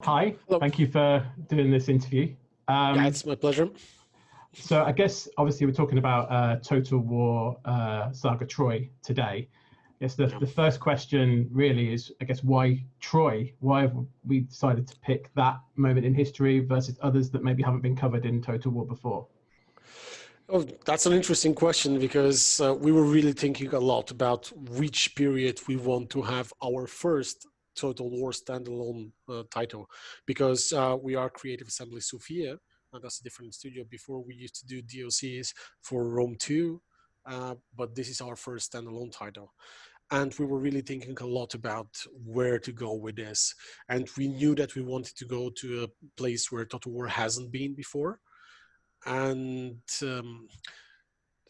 Hi, Hello. thank you for doing this interview. Yeah, Um, it's my pleasure. so I guess obviously we're talking about Total War Saga Troy today. Yes, Yeah. the first question really is, I guess, why Troy? Why have we decided to pick that moment in history versus others that maybe haven't been covered in Total War before? Oh, that's an interesting question because we were really thinking a lot about which period we want to have our first Total War standalone title, because we are Creative Assembly Sofia, and that's a different studio. Before we used to do DLCs for Rome 2, but this is our first standalone title. And we were really thinking a lot about where to go with this. And we knew that we wanted to go to a place where Total War hasn't been before. And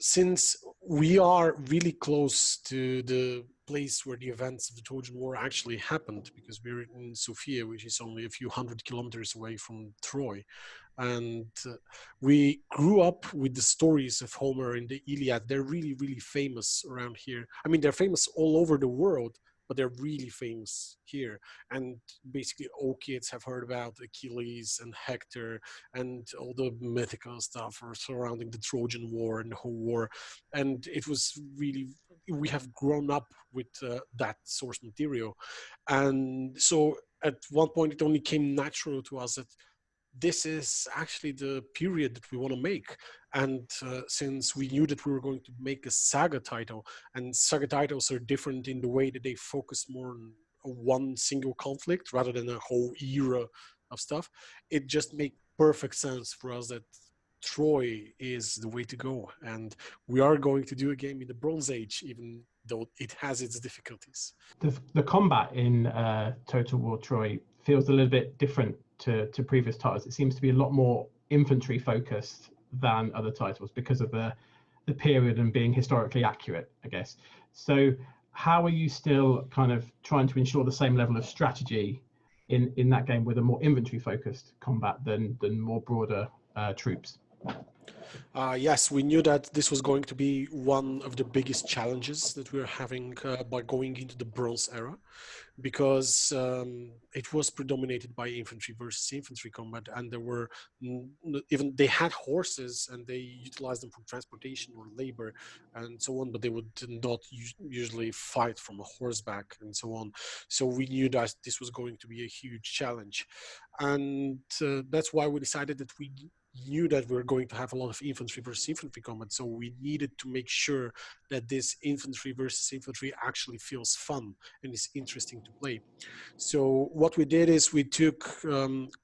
since we are really close to the place where the events of the Trojan War actually happened, because we're in Sofia, which is only a few 100 kilometers away from Troy, and we grew up with the stories of Homer in the Iliad. They're really, really famous around here. I mean, they're famous all over the world, but they're really famous here. And basically, all kids have heard about Achilles and Hector and all the mythical stuff surrounding the Trojan War and the whole war. And it was really, we have grown up with that source material. And so at one point, it only came natural to us that this is actually the period that we want to make. And since we knew that we were going to make a saga title, and saga titles are different in the way that they focus more on one single conflict rather than a whole era of stuff, it just made perfect sense for us that Troy is the way to go. And we are going to do a game in the Bronze Age, even though it has its difficulties. The combat in Total War Troy feels a little bit different to previous titles. It seems to be a lot more infantry focused than other titles because of the period and being historically accurate, I guess. So how are you still kind of trying to ensure the same level of strategy in that game with a more infantry focused combat than more broader troops? Yes, we knew that this was going to be one of the biggest challenges that we're having by going into the Bronze era, because it was predominated by infantry versus infantry combat, and there were even they had horses and they utilized them for transportation or labor and so on, but they would not usually fight from a horseback and so on. So we knew that this was going to be a huge challenge, and that's why we decided that we knew that we were going to have a lot of infantry versus infantry combat. So we needed to make sure that this infantry versus infantry actually feels fun and is interesting to play. So what we did is we took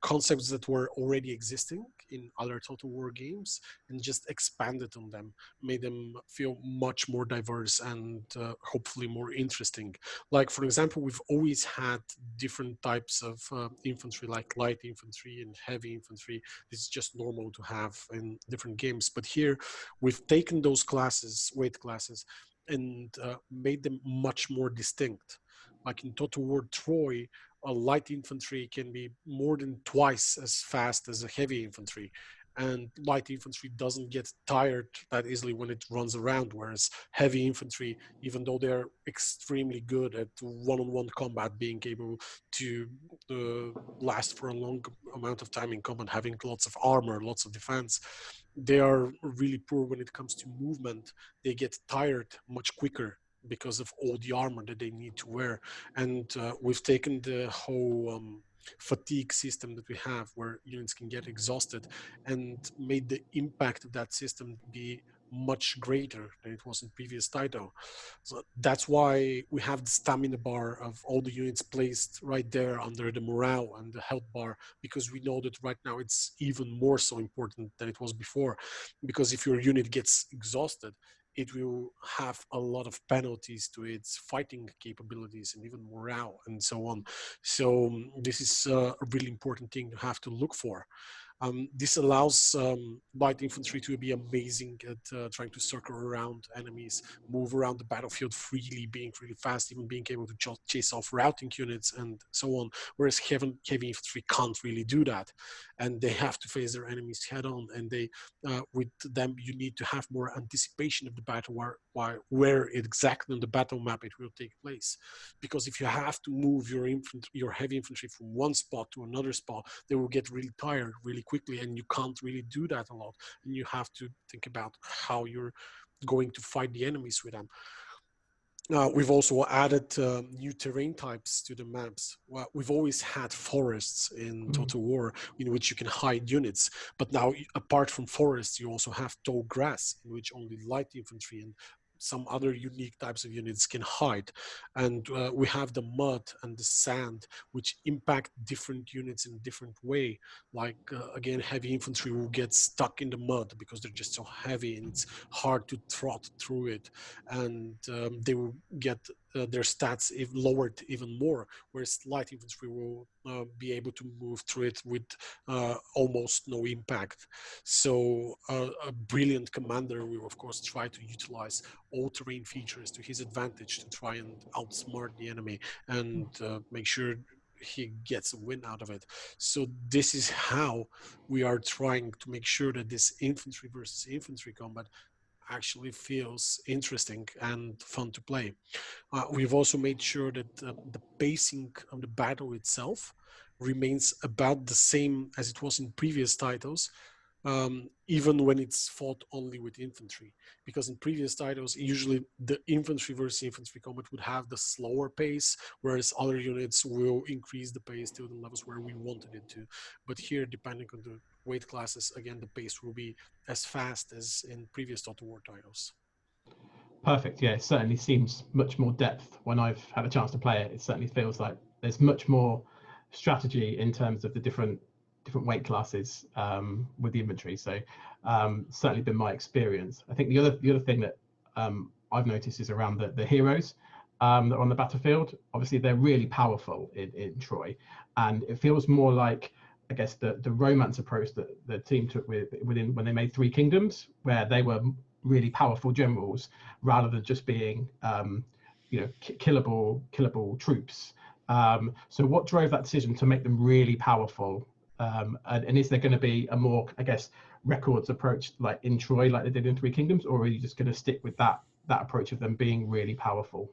concepts that were already existing in other Total War games and just expanded on them, made them feel much more diverse and hopefully more interesting. Like, for example, we've always had different types of infantry, like light infantry and heavy infantry. This is just normal to have in different games. But here we've taken those classes, weight classes, and made them much more distinct. Like in Total War Troy, a light infantry can be more than twice as fast as a heavy infantry. And light infantry doesn't get tired that easily when it runs around, whereas heavy infantry, even though they're extremely good at one-on-one combat, being able to last for a long amount of time in combat, having lots of armor, lots of defense, they are really poor when it comes to movement. They get tired much quicker because of all the armor that they need to wear. And we've taken the whole fatigue system that we have, where units can get exhausted, and made the impact of that system be much greater than it was in previous title. So that's why we have the stamina bar of all the units placed right there under the morale and the health bar, because we know that right now it's even more so important than it was before. Because if your unit gets exhausted, it will have a lot of penalties to its fighting capabilities and even morale and so on. So this is a really important thing to have to look for. This allows light infantry to be amazing at trying to circle around enemies, move around the battlefield freely, being really fast, even being able to chase off routing units and so on. Whereas heavy infantry can't really do that, and they have to face their enemies head on. And they, with them, you need to have more anticipation of the battle, where exactly on the battle map it will take place. Because if you have to move your heavy infantry from one spot to another spot, they will get really tired really quickly, and you can't really do that a lot. And you have to think about how you're going to fight the enemies with them. We've also added new terrain types to the maps. Well, we've always had forests in Total War in which you can hide units, but now apart from forests, you also have tall grass in which only light infantry and some other unique types of units can hide. And we have the mud and the sand, which impact different units in a different way. Like, again, heavy infantry will get stuck in the mud because they're just so heavy and it's hard to trot through it. And they will get their stats lowered even more, whereas light infantry will be able to move through it with almost no impact. So a brilliant commander will, of course, try to utilize all terrain features to his advantage to try and outsmart the enemy and make sure he gets a win out of it. So this is how we are trying to make sure that this infantry versus infantry combat actually feels interesting and fun to play. We've also made sure that the pacing of the battle itself remains about the same as it was in previous titles, even when it's fought only with infantry. Because in previous titles, usually the infantry versus infantry combat would have the slower pace, whereas other units will increase the pace to the levels where we wanted it to. But here, depending on the weight classes, again, the pace will be as fast as in previous Total War titles. Perfect. Yeah, it certainly seems much more depth when I've had a chance to play it. It certainly feels like there's much more strategy in terms of the different weight classes with the inventory. So certainly been my experience. I think the other thing that I've noticed is around the heroes that are on the battlefield. Obviously, they're really powerful in Troy, and it feels more like, I guess, the romance approach that the team took within when they made Three Kingdoms, where they were really powerful generals rather than just being killable troops. So what drove that decision to make them really powerful? And is there going to be a more, I guess, records approach like in Troy, like they did in Three Kingdoms, or are you just going to stick with that approach of them being really powerful?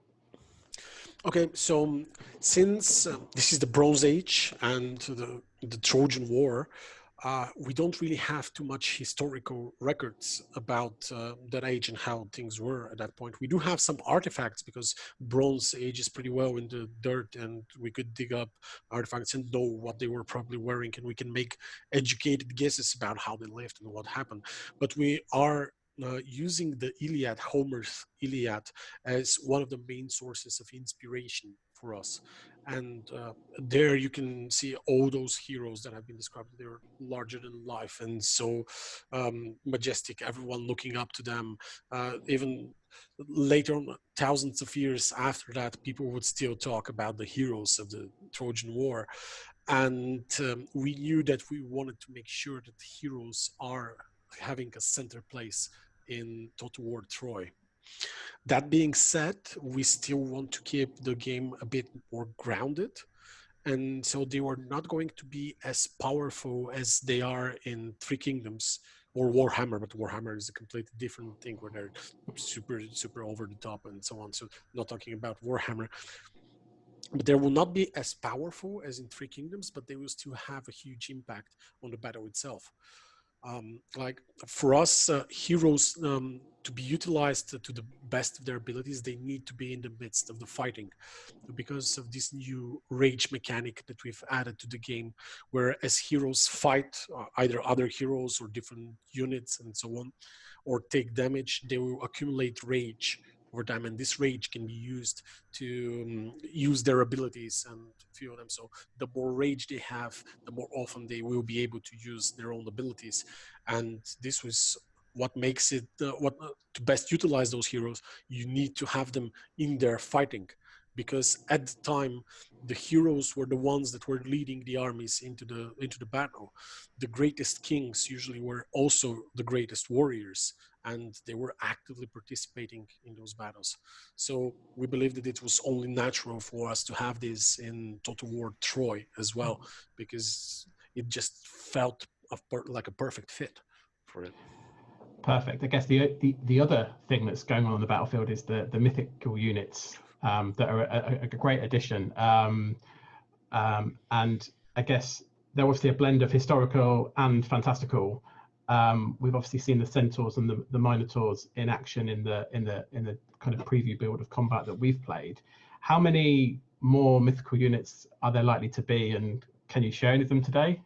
Okay, so since this is the Bronze Age and the Trojan War, we don't really have too much historical records about that age and how things were at that point. We do have some artifacts because Bronze Age is pretty well in the dirt, and we could dig up artifacts and know what they were probably wearing, and we can make educated guesses about how they lived and what happened. But we are using the Iliad, Homer's Iliad, as one of the main sources of inspiration for us. And there you can see all those heroes that have been described. They're larger than life and so majestic, everyone looking up to them. Even later on, thousands of years after that, people would still talk about the heroes of the Trojan War. And we knew that we wanted to make sure that the heroes are having a center place in Total War Troy. That being said, we still want to keep the game a bit more grounded. And so they were not going to be as powerful as they are in Three Kingdoms or Warhammer, but Warhammer is a completely different thing where they're super, super over the top and so on. So not talking about Warhammer. But they will not be as powerful as in Three Kingdoms, but they will still have a huge impact on the battle itself. Like for us, heroes to be utilized to the best of their abilities, they need to be in the midst of the fighting because of this new rage mechanic that we've added to the game, where as heroes fight either other heroes or different units and so on, or take damage, they will accumulate rage over time, and this rage can be used to use their abilities and fuel them. So the more rage they have, the more often they will be able to use their own abilities. And this was what makes it to best utilize those heroes. You need to have them in there fighting, because at the time the heroes were the ones that were leading the armies into the battle. The greatest kings usually were also the greatest warriors, and they were actively participating in those battles. So we believe that it was only natural for us to have this in Total War Troy as well, because it just felt like a perfect fit for it. Perfect. I guess the other thing that's going on the battlefield is the mythical units that are a great addition. And I guess they're obviously a blend of historical and fantastical. We've obviously seen the centaurs and the minotaurs in action in the kind of preview build of combat that we've played. How many more mythical units are there likely to be, and can you share any of them today?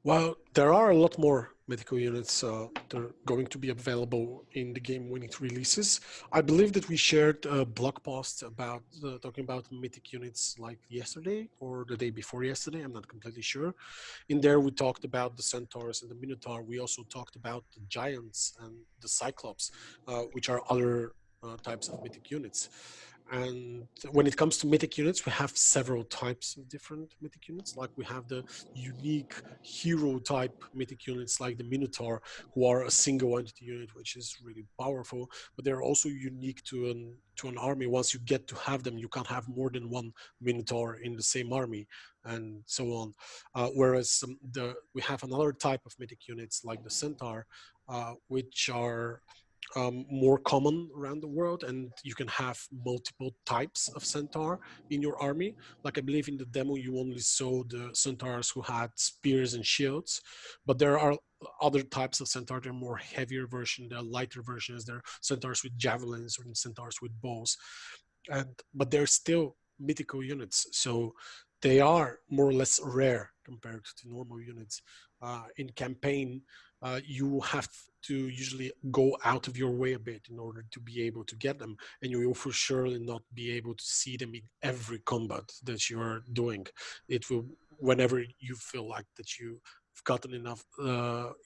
Well, there are a lot more mythical units that are going to be available in the game when it releases. I believe that we shared a blog post about talking about mythic units like yesterday or the day before yesterday. I'm not completely sure. In there, we talked about the centaurs and the minotaur. We also talked about the giants and the cyclops, which are other types of mythic units. And when it comes to mythic units, we have several types of different mythic units. Like we have the unique hero type mythic units like the Minotaur, who are a single entity unit, which is really powerful, but they're also unique to an army. Once you get to have them, you can't have more than one Minotaur in the same army, and so on. Whereas we have another type of mythic units like the Centaur, which are more common around the world, and you can have multiple types of centaur in your army. Like I believe in the demo you only saw the centaurs who had spears and shields, but there are other types of centaur. They're more heavier version, there are lighter versions, there are centaurs with javelins or centaurs with bows, but they're still mythical units, so they are more or less rare compared to normal units. In campaign, you have to usually go out of your way a bit in order to be able to get them, and you will for surely not be able to see them in every combat that you're doing. It will, whenever you feel like that you've gotten enough,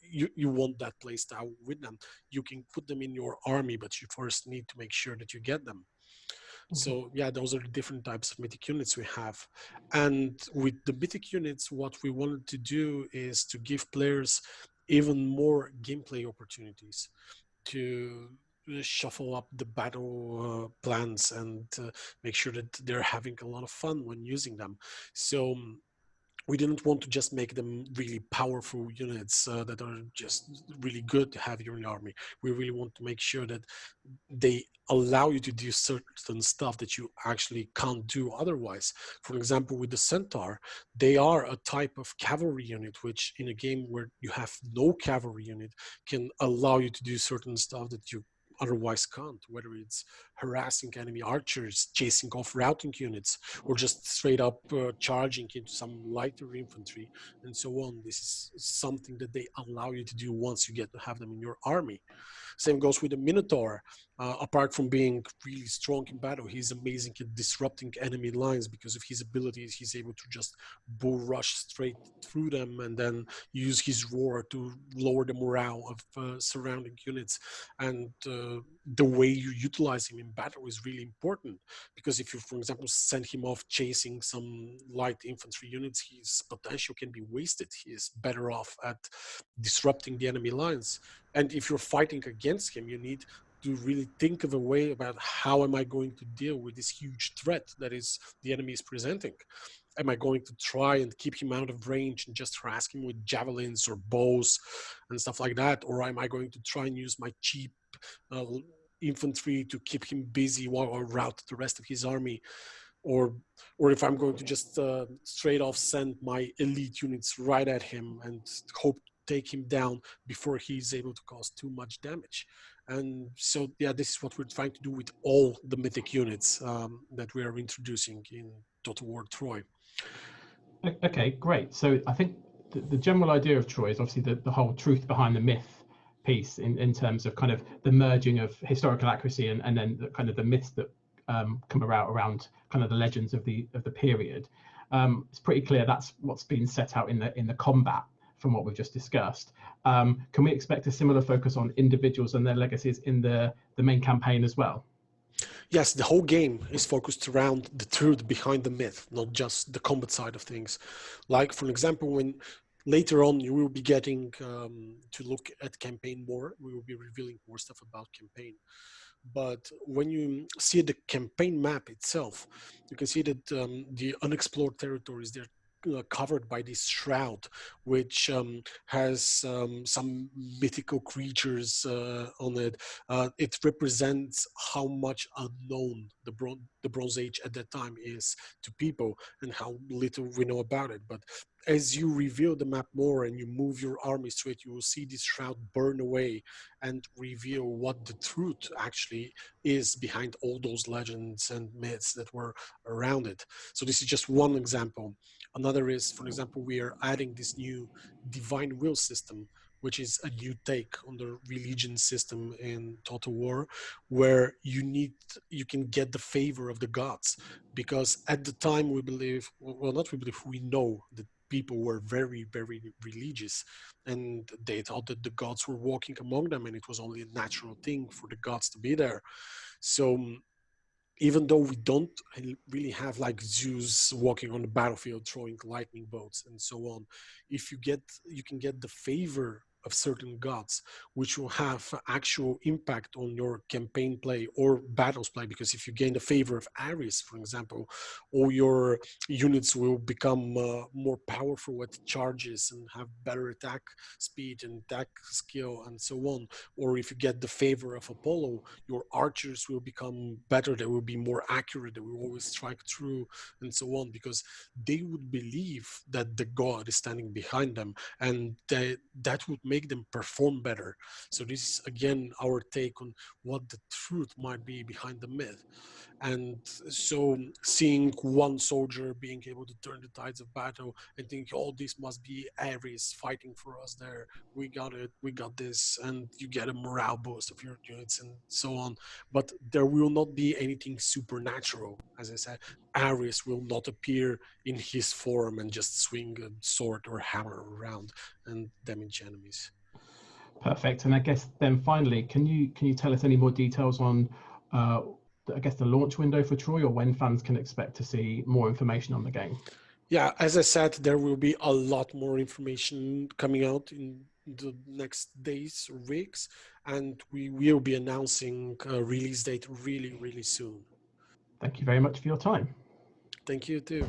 you want that playstyle with them, you can put them in your army, but you first need to make sure that you get them. So yeah, those are the different types of mythic units we have. And with the mythic units, what we wanted to do is to give players even more gameplay opportunities to shuffle up the battle plans and make sure that they're having a lot of fun when using them. So we didn't want to just make them really powerful units that are just really good to have in your army. We really want to make sure that they allow you to do certain stuff that you actually can't do otherwise. For example, with the Centaur, they are a type of cavalry unit, which in a game where you have no cavalry unit can allow you to do certain stuff that you otherwise can't, whether it's harassing enemy archers, chasing off routing units, or just straight up charging into some lighter infantry, and so on. This is something that they allow you to do once you get to have them in your army. Same goes with the Minotaur. Apart from being really strong in battle, he's amazing at disrupting enemy lines because of his abilities. He's able to just bull rush straight through them and then use his roar to lower the morale of surrounding units. And the way you utilize him in battle is really important, because if you, for example, send him off chasing some light infantry units, his potential can be wasted. He is better off at disrupting the enemy lines. And if you're fighting against him, you need to really think of a way about how am I going to deal with this huge threat that is the enemy is presenting. Am I going to try and keep him out of range and just harass him with javelins or bows and stuff like that? Or am I going to try and use my cheap infantry to keep him busy while I rout the rest of his army? Or if I'm going to just straight off send my elite units right at him and hope to take him down before he's able to cause too much damage. And so, yeah, this is what we're trying to do with all the mythic units that we are introducing in Total War Troy. Okay, great. So I think the general idea of Troy is obviously the whole truth behind the myth piece in terms of kind of the merging of historical accuracy and then the kind of the myths that come around kind of the legends of the period. It's pretty clear that's what's been set out in the combat from what we've just discussed. Can we expect a similar focus on individuals and their legacies in the main campaign as well? Yes, the whole game is focused around the truth behind the myth, not just the combat side of things. Like, for example, when later on you will be getting to look at campaign more, we will be revealing more stuff about campaign. But when you see the campaign map itself, you can see that the unexplored territories, they're covered by this shroud, which has some mythical creatures on it. It represents how much unknown the Bronze Age at that time is to people and how little we know about it. But as you reveal the map more and you move your armies to it, you will see this shroud burn away and reveal what the truth actually is behind all those legends and myths that were around it. So this is just one example. Another is, for example, we are adding this new divine will system, which is a new take on the religion system in Total War, where you can get the favor of the gods. Because at the time we believe, well, not we believe, we know that people were very, very religious, and they thought that the gods were walking among them, and it was only a natural thing for the gods to be there. So even though we don't really have like Zeus walking on the battlefield throwing lightning bolts and so on, if you can get the favor of certain gods, which will have actual impact on your campaign play or battles play. Because if you gain the favor of Ares, for example, all your units will become more powerful at charges and have better attack speed and attack skill and so on. Or if you get the favor of Apollo, your archers will become better, they will be more accurate, they will always strike true and so on, because they would believe that the god is standing behind them, and that would make them perform better. So this is again our take on what the truth might be behind the myth. And so seeing one soldier being able to turn the tides of battle and think, oh, this must be Ares fighting for us there, we got it, we got this, and you get a morale boost of your units and so on. But there will not be anything supernatural. As I said, Ares will not appear in his form and just swing a sword or hammer around and damage enemies. Perfect. And I guess then finally, can you tell us any more details on I guess the launch window for Troy, or when fans can expect to see more information on the game? Yeah, as I said, there will be a lot more information coming out in the next days or weeks, and we will be announcing a release date really, really soon. Thank you very much for your time. Thank you too.